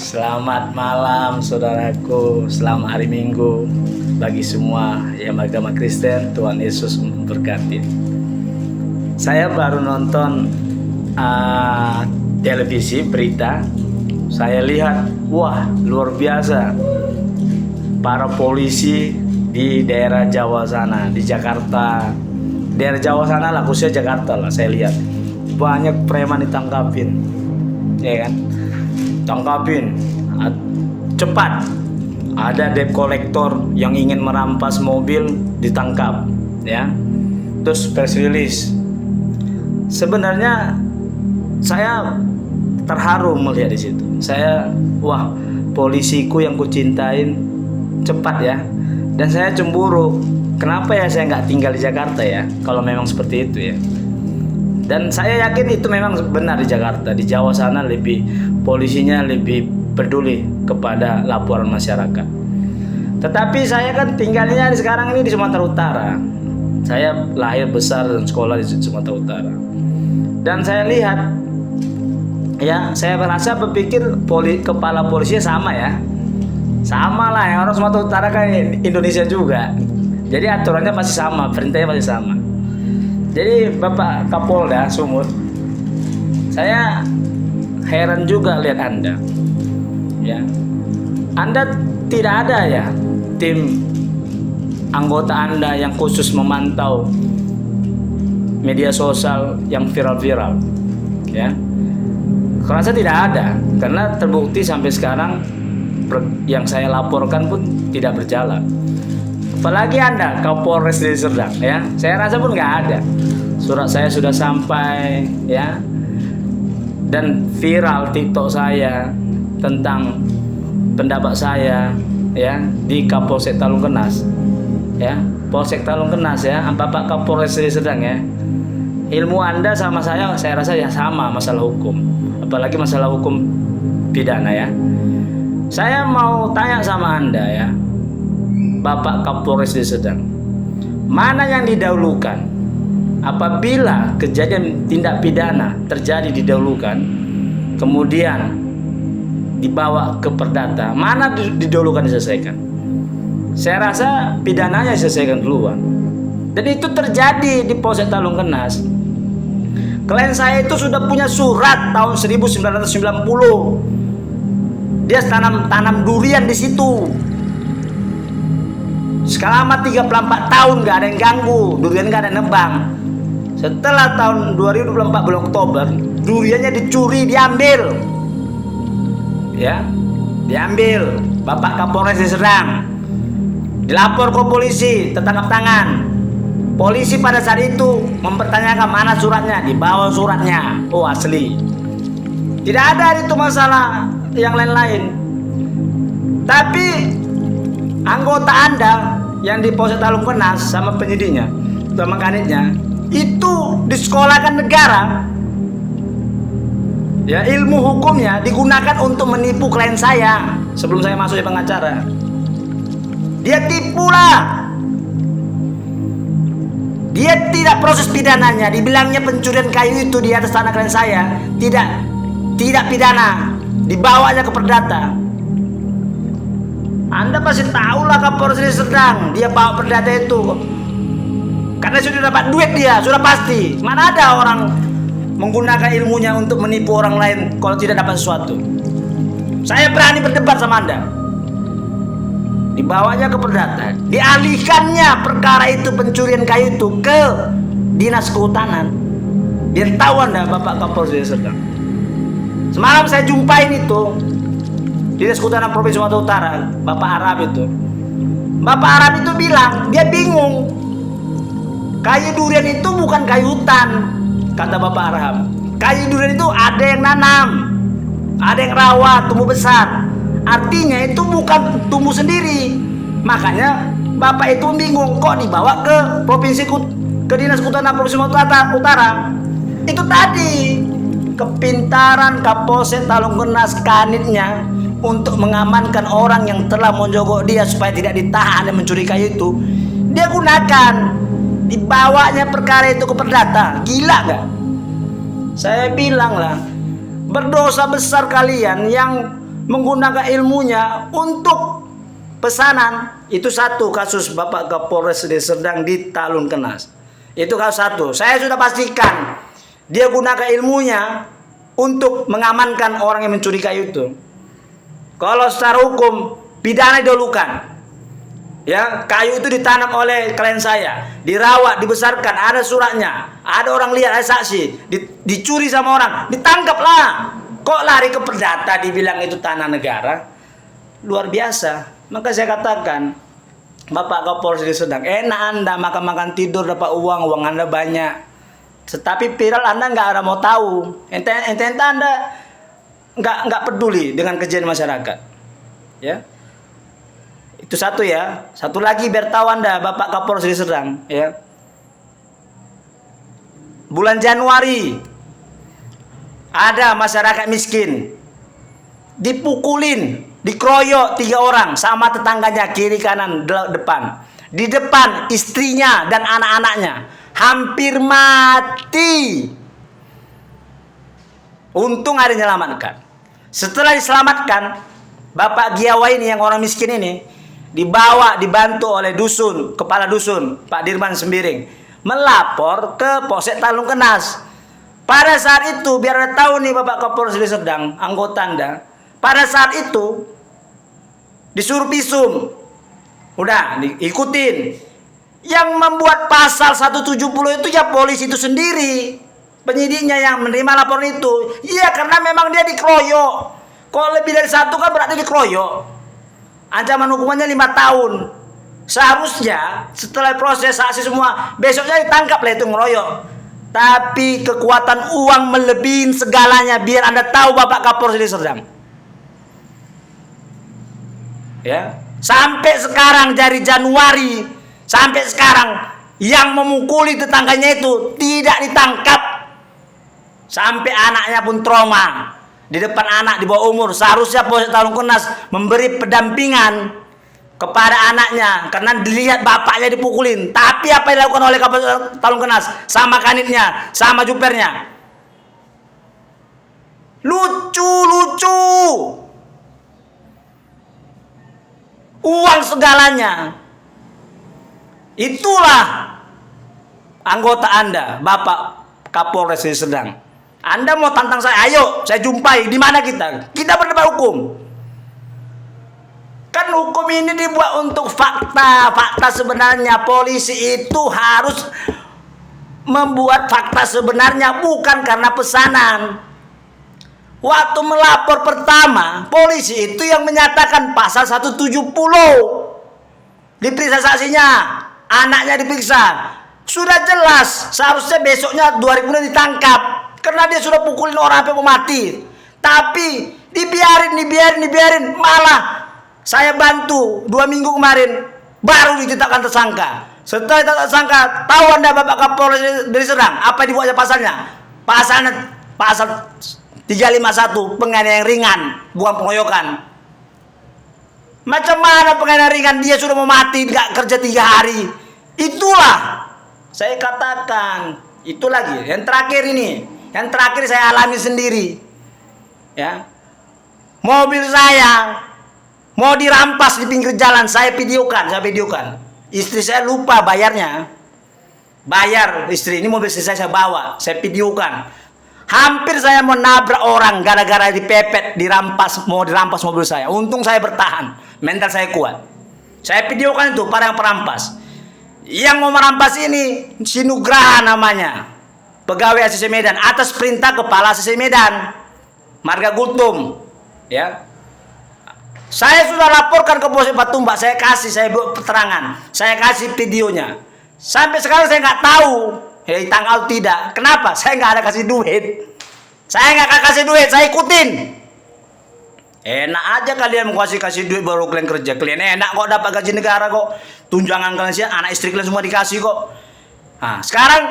Selamat malam saudaraku, selamat hari Minggu bagi semua yang beragama Kristen. Tuhan Yesus memberkati. Saya baru nonton televisi berita. Saya lihat, wah luar biasa. Para polisi di daerah Jawa sana, di Jakarta, daerah Jawa sana lah, khususnya Jakarta lah. Saya lihat banyak preman ditangkapin, ya kan? Tangkapin cepat. Ada debt collector yang ingin merampas mobil ditangkap, ya. Terus press release. Sebenarnya saya terharu melihat di situ. Wah, polisiku yang kucintain cepat ya. Dan saya cemburu. Kenapa ya saya nggak tinggal di Jakarta ya? Kalau memang seperti itu ya. Dan saya yakin itu memang benar di Jakarta. Di Jawa sana polisinya lebih peduli kepada laporan masyarakat. Tetapi saya kan tinggalnya sekarang ini di Sumatera Utara. Saya lahir besar dan sekolah di Sumatera Utara. Dan saya lihat, ya saya merasa berpikir kepala polisinya sama ya. Sama lah ya, orang Sumatera Utara kan Indonesia juga. Jadi aturannya pasti sama, perintahnya pasti sama. Jadi Bapak Kapolda Sumut, saya heran juga lihat Anda. Ya. Anda tidak ada ya tim anggota Anda yang khusus memantau media sosial yang viral-viral. Ya. Kurasa tidak ada, karena terbukti sampai sekarang yang saya laporkan pun tidak berjalan. Apalagi Anda Kapolres Deli Serdang, ya, saya rasa pun nggak ada. Surat saya sudah sampai, ya, dan viral TikTok saya tentang pendapat saya, ya, di Kapolsek Talungkenas, ya, Polsek Talungkenas ya, Bapak Kapolres Deli Serdang ya. Ilmu Anda sama saya rasa ya sama masalah hukum, apalagi masalah hukum pidana ya. Saya mau tanya sama Anda ya, Bapak Kapolres Deli Serdang, mana yang didahulukan? Apabila kejadian tindak pidana terjadi didahulukan, kemudian dibawa ke perdata, mana didahulukan diselesaikan? Saya rasa pidananya diselesaikan duluan. Dan itu terjadi di Polsek Talungkenas. Klien saya itu sudah punya surat tahun 1990. Dia tanam durian di situ. Selama 34 tahun gak ada yang ganggu, durian gak ada yang nebang. Setelah tahun 2024 bulan Oktober, duriannya dicuri, diambil. Ya, diambil. Bapak Kapolres Deli Serdang dilapor ke polisi, tertangkap tangan. Polisi pada saat itu mempertanyakan mana suratnya, dibawa suratnya. Oh, asli. Tidak ada itu masalah yang lain-lain. Tapi anggota Anda yang di Polsek Talungkenas sama penyidiknya, sama kanitnya, itu disekolahkan negara. Ya, ilmu hukumnya digunakan untuk menipu klien saya sebelum saya masuk jadi pengacara. Dia tipulah. Dia tidak proses pidananya, dibilangnya pencurian kayu itu di atas tanah klien saya, tidak pidana, dibawanya ke perdata. Anda pasti tahulah Kapolres Deli Serdang, dia bawa perdata itu karena sudah dapat duit, dia sudah pasti. Mana ada orang menggunakan ilmunya untuk menipu orang lain kalau tidak dapat sesuatu. Saya berani berdebat sama Anda. Dibawanya ke perdata, dialihkannya perkara itu, pencurian kayu itu, ke Dinas Kehutanan. Biar tahu Anda, Bapak Kapolres Deli Serdang. Semalam saya jumpain itu Dinas Kehutanan Provinsi Sumatera Utara, Bapak Arab itu. Bapak Arab itu bilang, dia bingung. Kayu durian itu bukan kayu hutan, kata Bapak Arab. Kayu durian itu ada yang nanam, ada yang rawat, tumbuh besar. Artinya itu bukan tumbuh sendiri. Makanya Bapak itu bingung, kok dibawa ke Dinas Kehutanan Provinsi Sumatera Utara. Itu tadi kepintaran Kapolsek Talungkenas kanitnya untuk mengamankan orang yang telah menjogok dia supaya tidak ditahan dan mencuri kayu itu. Dia gunakan, dibawanya perkara itu ke perdata. Gila gak? Saya bilang lah, berdosa besar kalian yang menggunakan ilmunya untuk pesanan. Itu satu kasus Bapak Kapolres Deli Serdang di Talun Kenas. Itu kasus satu. Saya sudah pastikan dia gunakan ilmunya untuk mengamankan orang yang mencuri kayu itu. Kalau secara hukum pidana didahulukan. Ya, kayu itu ditanam oleh klien saya, dirawat, dibesarkan, ada suratnya, ada orang lihat, ada saksi, dicuri sama orang, ditangkaplah. Kok lari ke perdata dibilang itu tanah negara? Luar biasa. Maka saya katakan, Bapak Kapolres Deli Serdang, enak Anda makan-makan tidur dapat uang Anda banyak. Tetapi viral Anda nggak ada mau tahu. Ente Anda nggak peduli dengan kejadian masyarakat. Ya. Itu satu ya. Satu lagi biar tahu Anda, Bapak Kapolres Deli Serdang, ya. Bulan Januari ada masyarakat miskin dipukulin, dikeroyok 3 orang sama tetangganya kiri kanan depan. Di depan istrinya dan anak-anaknya hampir mati. Untung ada yang menyelamatkan. Setelah diselamatkan, Bapak Giawa ini yang orang miskin ini dibantu oleh dusun, kepala dusun Pak Dirman Sembiring, melapor ke Polsek Talun Kenas. Pada saat itu, biar Anda tahu nih Bapak Kapolres Deli Serdang, anggota Anda, pada saat itu disuruh visum, udah diikutin. Yang membuat pasal 170 itu ya polisi itu sendiri, penyidiknya yang menerima laporan itu. Iya, karena memang dia dikeroyok. Kalau lebih dari satu kan berarti dikeroyok. Ancaman hukumannya 5 tahun. Seharusnya setelah proses saksi semua, besoknya ditangkap lah itu ngeroyok. Tapi kekuatan uang melebihi segalanya. Biar Anda tahu Bapak Kapolres Deli Serdang. Ya, sampai sekarang dari Januari sampai sekarang yang memukuli tetangganya itu tidak ditangkap. Sampai anaknya pun trauma. Di depan anak di bawah umur, seharusnya Polsek Talun Kenas memberi pendampingan kepada anaknya karena dilihat bapaknya dipukulin. Tapi apa yang dilakukan oleh Kapolsek Talun Kenas sama kanitnya, sama jupernya? Lucu. Uang segalanya. Itulah anggota Anda, Bapak Kapolres Deli Serdang. Anda mau tantang saya, ayo saya jumpai. Di mana kita? Kita berdebat hukum. Kan hukum ini dibuat untuk fakta. Fakta sebenarnya polisi itu harus membuat fakta sebenarnya, bukan karena pesanan. Waktu melapor pertama, polisi itu yang menyatakan pasal 170. Diperiksa saksinya, anaknya diperiksa. Sudah jelas, seharusnya besoknya 2000 ditangkap. Karena dia sudah pukulin orang sampai mau mati. Tapi dibiarin. Malah saya bantu 2 minggu kemarin baru ditetapkan tersangka. Setelah ditetapkan tersangka, tahu Anda Bapak Kapolres Deli Serdang apa dibuatnya pasalnya? Pasal 351 penganiayaan ringan, bukan pengeroyokan. Macam mana penganiayaan ringan? Dia sudah mau mati, nggak kerja 3 hari. Itulah saya katakan. Itu lagi yang terakhir ini. Yang terakhir saya alami sendiri. Ya. Mobil saya mau dirampas di pinggir jalan, saya videokan. Istri saya lupa bayarnya. Bayar istri, ini mobil istri saya bawa, saya videokan. Hampir saya mau nabrak orang gara-gara dipepet, mau dirampas mobil saya. Untung saya bertahan, mental saya kuat. Saya videokan itu para yang perampas. Yang mau merampas ini si Nugraha namanya, pegawai ACC Medan, atas perintah kepala ACC Medan, Marga Gultum. Ya, saya sudah laporkan ke Polsek Batumbak, saya buat keterangan, saya kasih videonya. Sampai sekarang saya nggak tahu, tanggal tidak. Kenapa? Saya nggak ada kasih duit. Saya nggak kasih duit, saya ikutin. Enak aja kalian mau kasih duit baru kalian kerja. Kalian enak kok dapat gaji negara kok. Tunjangan kalian sih, anak istri kalian semua dikasih kok. Nah, sekarang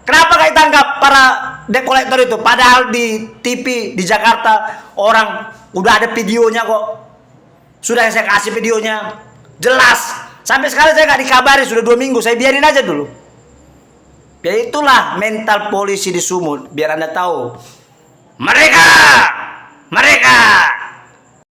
kenapa gak ditangkap para debt collector itu? Padahal di TV di Jakarta orang udah ada videonya kok. Sudah saya kasih videonya. Jelas. Sampai sekarang saya gak dikabari, sudah 2 minggu. Saya biarin aja dulu. Ya itulah mental polisi di Sumut. Biar Anda tahu. Mereka